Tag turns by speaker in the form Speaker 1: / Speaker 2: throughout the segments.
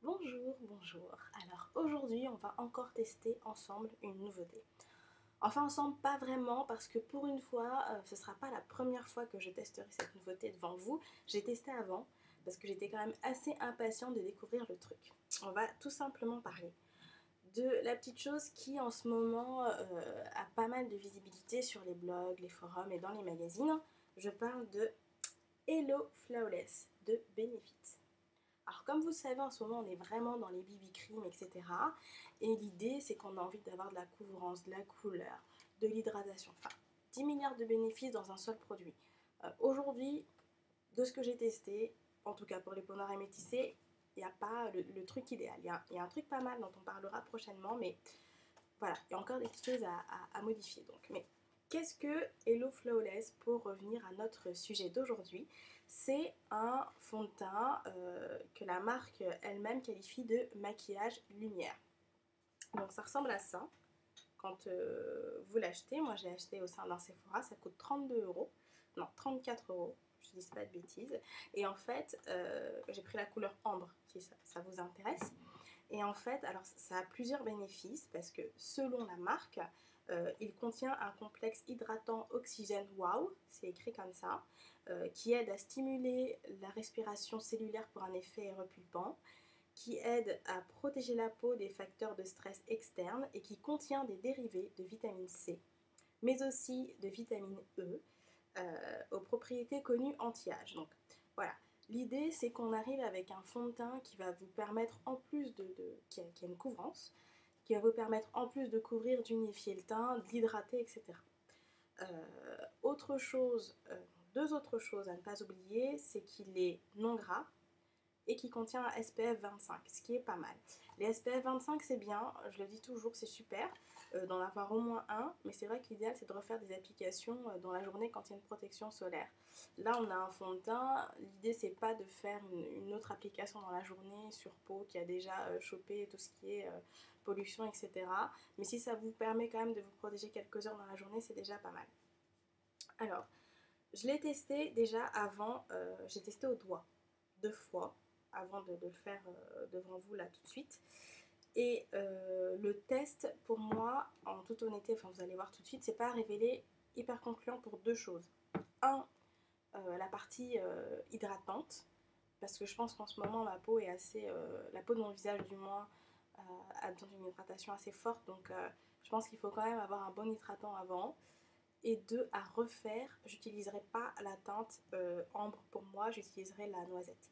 Speaker 1: Bonjour, bonjour. Alors aujourd'hui, on va encore tester ensemble une nouveauté. Enfin ensemble, pas vraiment, parce que pour une fois, ce ne sera pas la première fois que je testerai cette nouveauté devant vous. J'ai testé avant, parce que j'étais quand même assez impatiente de découvrir le truc. On va tout simplement parler de la petite chose qui en ce moment a pas mal de visibilité sur les blogs, les forums et dans les magazines. Je parle de Hello Flawless de Benefit. Alors comme vous le savez, en ce moment, on est vraiment dans les BB cream, etc. Et l'idée, c'est qu'on a envie d'avoir de la couvrance, de la couleur, de l'hydratation. Enfin, 10 milliards de bénéfices dans un seul produit. Aujourd'hui, de ce que j'ai testé, en tout cas pour les peaux noires et métissées, il n'y a pas le truc idéal. Il y a un truc pas mal dont on parlera prochainement, mais voilà, il y a encore des petites choses à modifier. Donc. Mais qu'est-ce que Hello Flawless pour revenir à notre sujet d'aujourd'hui? C'est un fond de teint que la marque elle-même qualifie de maquillage lumière. Donc ça ressemble à ça quand vous l'achetez. Moi j'ai acheté au sein d'un Sephora, ça coûte 32 euros. Non, 34 euros, je dis pas de bêtises. Et en fait, j'ai pris la couleur ambre si ça vous intéresse. Et en fait, alors ça a plusieurs bénéfices parce que selon la marque, il contient un complexe hydratant oxygène wow, c'est écrit comme ça, qui aide à stimuler la respiration cellulaire pour un effet repulpant, qui aide à protéger la peau des facteurs de stress externes et qui contient des dérivés de vitamine C, mais aussi de vitamine E, aux propriétés connues anti-âge. Donc voilà, l'idée c'est qu'on arrive avec un fond de teint qui va vous permettre en plus qui a une couvrance, qui va vous permettre en plus de couvrir, d'unifier le teint, de l'hydrater, etc. Autre chose, deux autres choses à ne pas oublier, c'est qu'il est non gras et qui contient un SPF 25, ce qui est pas mal. Les SPF 25 c'est bien, je le dis toujours, c'est super d'en avoir au moins un, mais c'est vrai que l'idéal c'est de refaire des applications dans la journée quand il y a une protection solaire. Là on a un fond de teint, l'idée c'est pas de faire une autre application dans la journée sur peau qui a déjà chopé tout ce qui est pollution, etc. Mais si ça vous permet quand même de vous protéger quelques heures dans la journée, c'est déjà pas mal. Alors, je l'ai testé déjà avant, j'ai testé au doigt 2 fois avant de le faire devant vous là tout de suite. Et le test pour moi, en toute honnêteté, enfin vous allez voir tout de suite, c'est pas révélé hyper concluant pour deux choses. Un, la partie hydratante, parce que je pense qu'en ce moment ma peau est assez, la peau de mon visage du moins, a besoin d'une hydratation assez forte, donc je pense qu'il faut quand même avoir un bon hydratant avant. Et deux, à refaire, j'utiliserai pas la teinte ambre pour moi, j'utiliserai la noisette.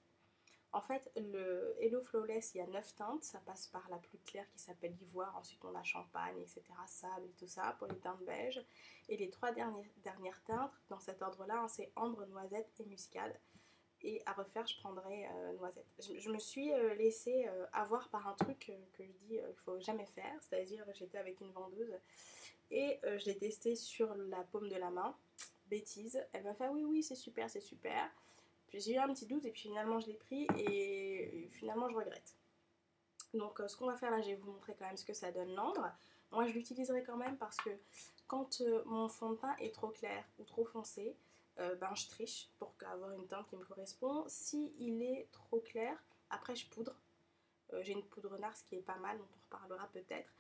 Speaker 1: En fait, le Hello Flawless, il y a 9 teintes. Ça passe par la plus claire qui s'appelle ivoire. Ensuite, on a champagne, etc. Sable et tout ça pour les teintes beige. Et les trois dernières teintes, dans cet ordre-là, hein, c'est ambre, noisette et muscade. Et à refaire, je prendrai noisette. Je me suis laissée avoir par un truc que je dis qu'il ne faut jamais faire. C'est-à-dire, j'étais avec une vendeuse et je l'ai testé sur la paume de la main. Bêtise. Elle m'a fait ah oui, oui, c'est super, c'est super. Puis j'ai eu un petit doute et puis finalement je l'ai pris et finalement je regrette. Donc ce qu'on va faire là, je vais vous montrer quand même ce que ça donne l'ambre. Moi je l'utiliserai quand même parce que quand mon fond de teint est trop clair ou trop foncé, ben je triche pour avoir une teinte qui me correspond. Si il est trop clair, après je poudre. J'ai une poudre NARS qui est pas mal, dont on reparlera peut-être.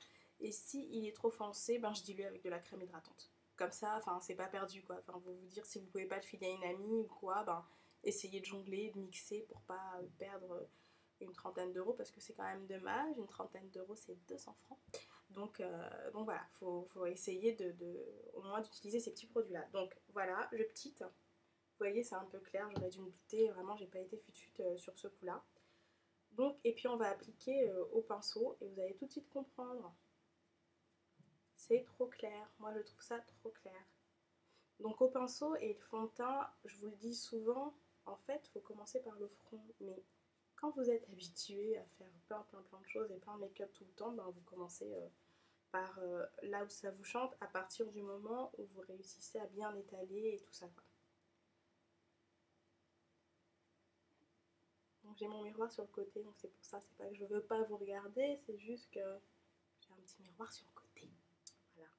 Speaker 1: Et si il est trop foncé, ben je dilue avec de la crème hydratante. Comme ça, enfin c'est pas perdu quoi. Enfin vous dire si vous pouvez pas le filer à une amie ou quoi, ben essayez de jongler, de mixer pour pas perdre une trentaine d'euros parce que c'est quand même dommage. Une trentaine d'euros c'est 200 francs. Donc voilà, faut essayer au moins d'utiliser ces petits produits là. Donc voilà, le petit. Vous voyez, c'est un peu clair, j'aurais dû me douter. Vraiment, j'ai pas été fut sur ce coup là. Donc, et puis on va appliquer au pinceau et vous allez tout de suite comprendre. C'est trop clair, moi je trouve ça trop clair. Donc au pinceau et le fond de teint, je vous le dis souvent, en fait, il faut commencer par le front. Mais quand vous êtes habitué à faire plein de choses et plein de make-up tout le temps, ben, vous commencez par là où ça vous chante à partir du moment où vous réussissez à bien étaler et tout ça. Donc j'ai mon miroir sur le côté, donc c'est pour ça, c'est pas que je veux pas vous regarder, c'est juste que j'ai un petit miroir sur le côté. Voilà.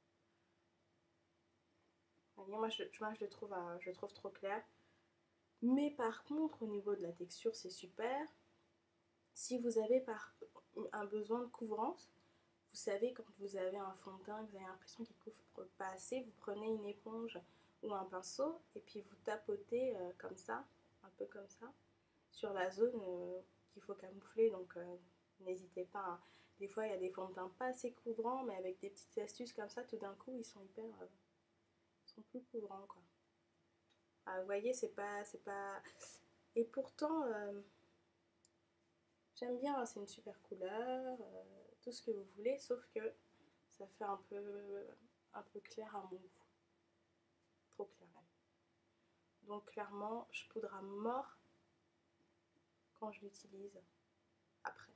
Speaker 1: Voyez, moi je le trouve trop clair. Mais par contre, au niveau de la texture, c'est super. Si vous avez un besoin de couvrance, vous savez quand vous avez un fond de teint, que vous avez l'impression qu'il ne couvre pas assez, vous prenez une éponge ou un pinceau et puis vous tapotez comme ça, un peu comme ça, sur la zone qu'il faut camoufler. Donc n'hésitez pas, hein. Des fois il y a des fonds de teint pas assez couvrants, mais avec des petites astuces comme ça, tout d'un coup ils sont ils sont plus couvrants quoi. Ah, vous voyez, c'est pas. Et pourtant, j'aime bien, hein, c'est une super couleur, tout ce que vous voulez, sauf que ça fait un peu clair à mon goût. Trop clair même. Donc clairement, je poudre à mort quand je l'utilise après.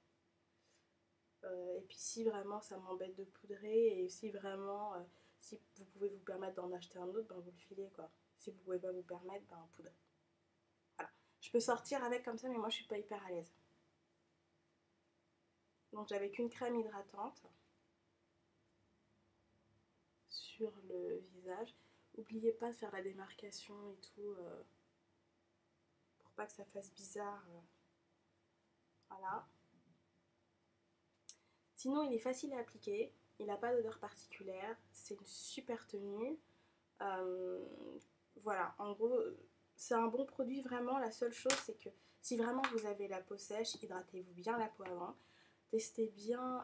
Speaker 1: Et puis si vraiment ça m'embête de poudrer, et si vraiment, si vous pouvez vous permettre d'en acheter un autre, ben vous le filez quoi. Si vous pouvez pas vous permettre, ben poudre. Voilà. Je peux sortir avec comme ça, mais moi je suis pas hyper à l'aise. Donc j'avais qu'une crème hydratante sur le visage. N'oubliez pas de faire la démarcation et tout pour pas que ça fasse bizarre. Voilà. Sinon, il est facile à appliquer. Il n'a pas d'odeur particulière. C'est une super tenue. Euh, voilà, en gros, c'est un bon produit vraiment. La seule chose, c'est que si vraiment vous avez la peau sèche, hydratez-vous bien la peau avant. Testez bien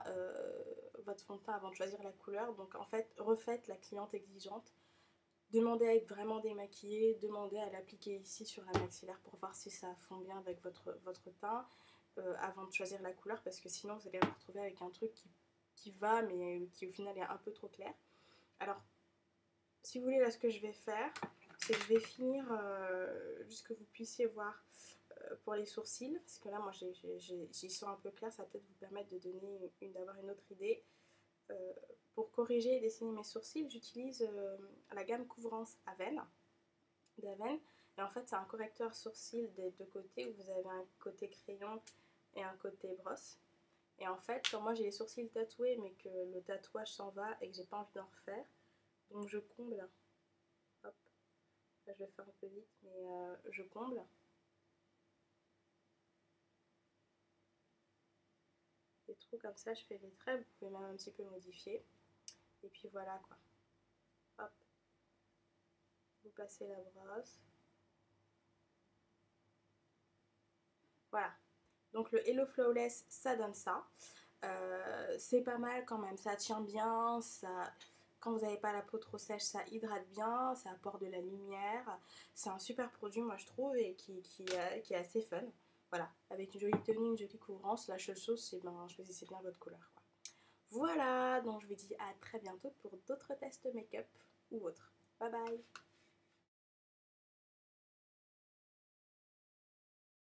Speaker 1: votre fond de teint avant de choisir la couleur. Donc en fait, refaites la cliente exigeante. Demandez à être vraiment démaquillée, demandez à l'appliquer ici sur la maxillaire pour voir si ça fond bien avec votre teint avant de choisir la couleur, parce que sinon vous allez vous retrouver avec un truc qui va mais qui au final est un peu trop clair. Alors si vous voulez, là ce que je vais faire, c'est que je vais finir juste que vous puissiez voir pour les sourcils, parce que là moi j'y sens un peu clair, ça va peut-être vous permettre d'avoir une autre idée. Pour corriger et dessiner mes sourcils, j'utilise la gamme Couvrance d'Aven. Et en fait, c'est un correcteur sourcil des deux côtés, où vous avez un côté crayon et un côté brosse. Et en fait, quand moi j'ai les sourcils tatoués, mais que le tatouage s'en va et que j'ai pas envie d'en refaire, donc je comble. Hop, là je vais faire un peu vite, mais je comble. Les trous comme ça, je fais les traits, vous pouvez même un petit peu modifier. Et puis voilà quoi. Hop, vous passez la brosse. Voilà. Donc le Hello Flawless, ça donne ça. C'est pas mal quand même, ça tient bien, ça... Quand vous n'avez pas la peau trop sèche, ça hydrate bien, ça apporte de la lumière. C'est un super produit, moi je trouve, et qui est assez fun. Voilà, avec une jolie tenue, une jolie couvrance. La seule chose, c'est choisissez bien votre couleur, quoi. Voilà, donc je vous dis à très bientôt pour d'autres tests make-up ou autres. Bye bye!